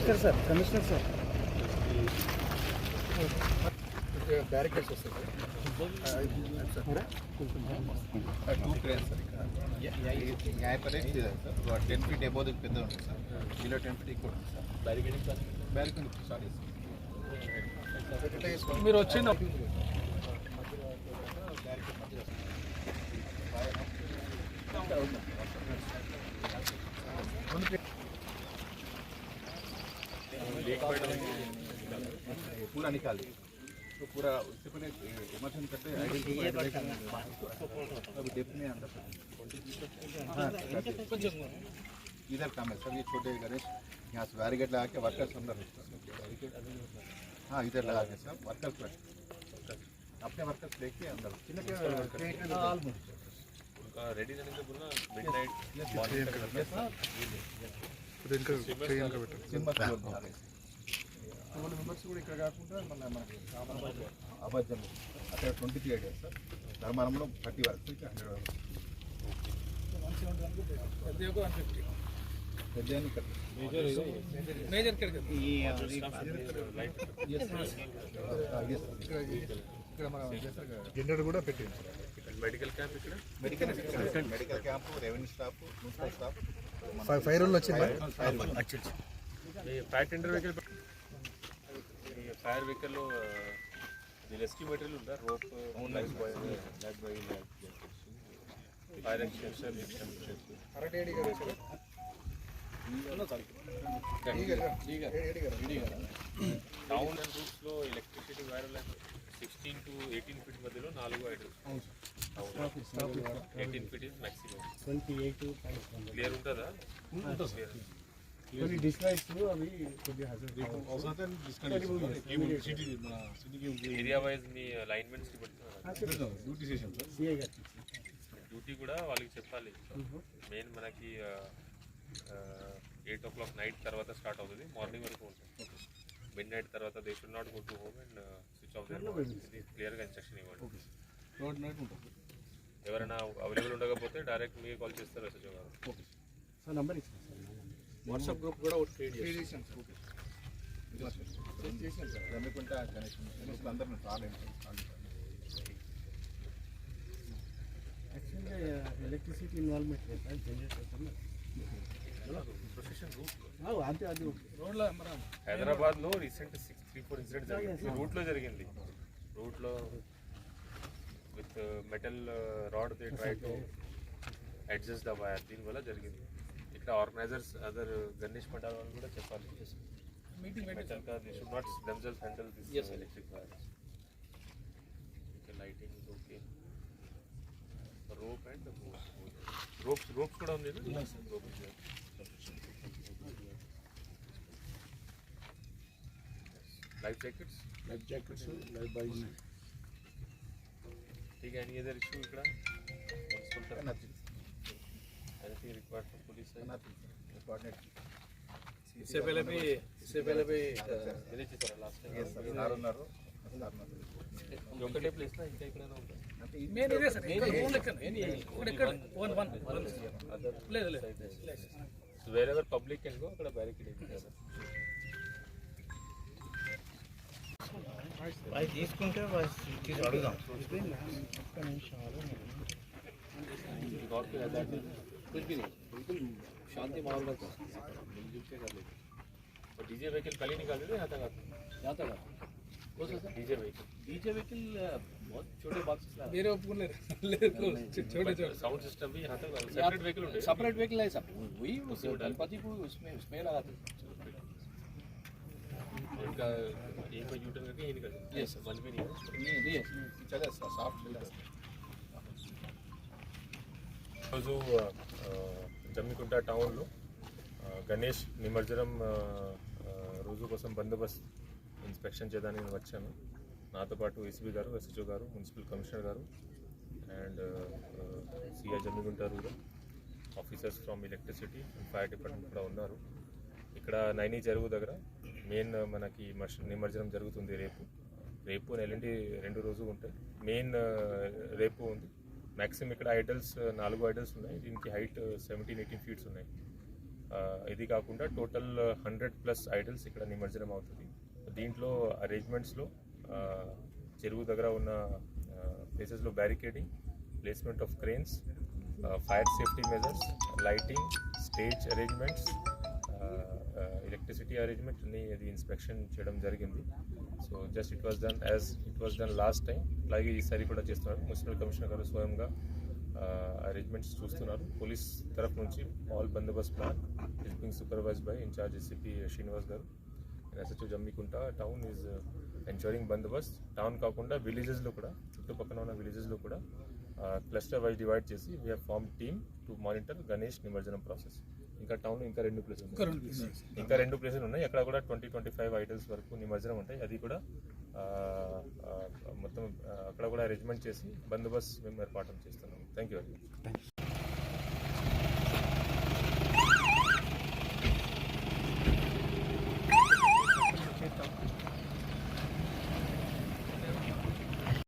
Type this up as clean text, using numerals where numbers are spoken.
Commissioner sir barricades वस्ते sir 2 cranes sir यहाँ पर एक है सर 10 फीट अबव द पेद्द उंटदी सर बिलो 10 फीट इक्वल उंटदी सर बैरिकेड सारी మీరు వచ్చిన पूरा निकाल दिया तो पूरा उससे पहले इमर्शन करते डेफिनेट अंदर इधर काम है सर ये छोटे गणेश यहाँ से बैरिकेड लगा के वर्कर्स अंदर हाँ इधर लगा के सब वर्कर्स अपने वर्कर्स लेके अंदर उनका रेडी रहने के बोलना मिडनाइट మెంబర్స్ కూడా ఇక్కడ కాకుండా మళ్ళీ మనకి అబద్ధం అక్కడ 23 ఐడియా సార్ ధర్మారంలో 30 వరకు 100 వరకు మేజర్ ఇక్కడ మన జనరేటర్ కూడా పెట్టింది మెడికల్ క్యాంప్ ఇక్కడ medical camp revenue staff municipal staff fire role వచ్చింది ఫైర్ టెండర్ వెహికల్ ఫైర్ వెహికల్లో రెస్క్యూ మెటీరియల్ ఉందా rope life buoy fire extension town and రూట్స్లో ఎలక్ట్రిసిటీ వైర్ 16 to 18 ఫీట్ మధ్యలో 4 idols 18 feet is maximum 28 clear ఉంటుందా కొన్ని డిస్లైట్స్ అవి కొద్దిగా ఏరియా వైజ్ మీ లైన్మెంట్స్ డ్యూటీ చేసాం సార్ డ్యూటీ కూడా వాళ్ళకి చెప్పాలి మెయిన్ మనకి 8 o'clock నైట్ తర్వాత స్టార్ట్ అవుతుంది మార్నింగ్ వరకు ఉంటుంది మిడ్ నైట్ తర్వాత they should not go to home and switch of their క్లియర్గా ఇన్స్ట్రక్షన్ ఇవ్వండి రోడ్ నైట్ ఉంటుంది ఎవరైనా అవైలబుల్ ఉండకపోతే డైరెక్ట్ మీకు కాల్ చేస్తారు ఎస్హెచ్ఓ గారు ఓకే సార్ నంబర్ ఇచ్చాను వాట్సాప్ గ్రూప్ కూడా ఒకటి క్రియేట్ చేసాం సార్ ఓకే చేసాం సార్ రమ్యకుంట కనెక్షన్ అందరూ యాక్చువల్గా ఎలక్ట్రిసిటీ ఇన్వాల్వ్మెంట్ లేదు సార్ జనరేటర్ అంతే అది రోడ్లో హైదరాబాద్లో రీసెంట్ 3-4 ఇన్సిడెంట్ జరిగింది రూట్లో జరిగింది రూట్లో with metal rod they try to adjust the wire దీనివల్ల జరిగింది ఇక్కడ ఆర్గనైజర్స్ అదర్ గణేష్ మండల్ వాళ్ళు కూడా చెప్పాలి meeting they should not themselves handle this electric wires lighting is okay rope and ropes కూడా ఉంది लाइफ जैकेट्स लाइफ बाय ठीक है एनी अदर इशू इकड़ा nothing anything required from police nothing coordinate इससे पहले भी विलेज చేశారా లాస్ట్ టైం సార్ ఉన్నారు ఒకటే ప్లేస్ నా ఇంకా ఎక్కడైనా ఉందా మెయిన్ ఇదే సార్ ఓన్ లెక్క ఇక్కడ వన్ లేదు so where ever public can go అక్కడ బ్యారికేడ్ ఉంది కదా भाई తీసుకుంటే అడుగుదాం गौर के रहता है कुछ भी नहीं बिल्कुल शांति माहौल रहता है मिलजुल के कर लेते और डीजे व्हीकल कल ही निकाले थे यहाँ तक कौन सा डीजे व्हीकल बहुत छोटे बॉक्सेस मेरे ओपन छोटे साउंड सिस्टम भी यहाँ तक सेपरेट व्हीकल होते सेपरेट व्हीकल है सब वही उस गणपति को उसमें लगाते इनका एक बार यूटर्न करके यही निकल Yes, मंच भी नहीं है नहीं चले सॉफ्ट రోజు జమ్మికుంట టౌన్లో గణేష్ నిమజ్జనం రోజు కోసం బందోబస్తు ఇన్స్పెక్షన్ చేయడానికి నేను వచ్చాను నాతో పాటు ఎస్పీ గారు ఎస్హెచ్ఓ గారు మున్సిపల్ కమిషనర్ గారు and CI Jammikunta rural officers from electricity and fire department కూడా ఉన్నారు ఇక్కడ నైని చెరువు దగ్గర మెయిన్ మనకి నిమజ్జనం జరుగుతుంది రేపు ఎల్లుండి 2 రోజులు ఉంటాయి మెయిన్ రేపు ఉంది మ్యాక్సిమం ఇక్కడ ఐడల్స్ 4 ఐడల్స్ ఉన్నాయి దీనికి హైట్ 17-18 ఫీట్స్ ఉన్నాయి ఇది కాకుండా టోటల్ 100+ ఐడల్స్ ఇక్కడ నిమజ్జనం అవుతుంది. దీంట్లో అరేంజ్మెంట్స్లో చెరువు దగ్గర ఉన్న ప్లేసెస్లో barricading, placement of cranes, fire safety measures, lighting, stage arrangements, electricity arrangement అన్ని ఇది ఇన్స్పెక్షన్ చేయడం జరిగింది. So just it was done last time, అలాగే ఈసారి కూడా చేస్తున్నారు. మున్సిపల్ కమిషనర్ గారు స్వయంగా అరేంజ్మెంట్స్ చూస్తున్నారు. పోలీస్ తరఫు నుంచి all bandobast plan is being supervised by incharge SCP Srinivas garu. SHO Jammikunta town is ensuring bandobast. Town కాకుండా విలేజెస్లో కూడా, చుట్టుపక్కల ఉన్న విలేజెస్లో కూడా క్లస్టర్ వైజ్ డివైడ్ చేసి we have form team to monitor Ganesh నిమజ్జనం ప్రాసెస్. ఇంకా టౌన్లో ఇంకా 2 ప్లేసెస్ ఉన్నాయి. అక్కడ కూడా 20-25 ఐడల్స్ వరకు నిమజ్జనం ఉంటాయి. అది కూడా మొత్తం అక్కడ కూడా అరేంజ్మెంట్ చేసి బందోబస్తు మేము ఏర్పాటు చేస్తున్నాం. Thank you very much.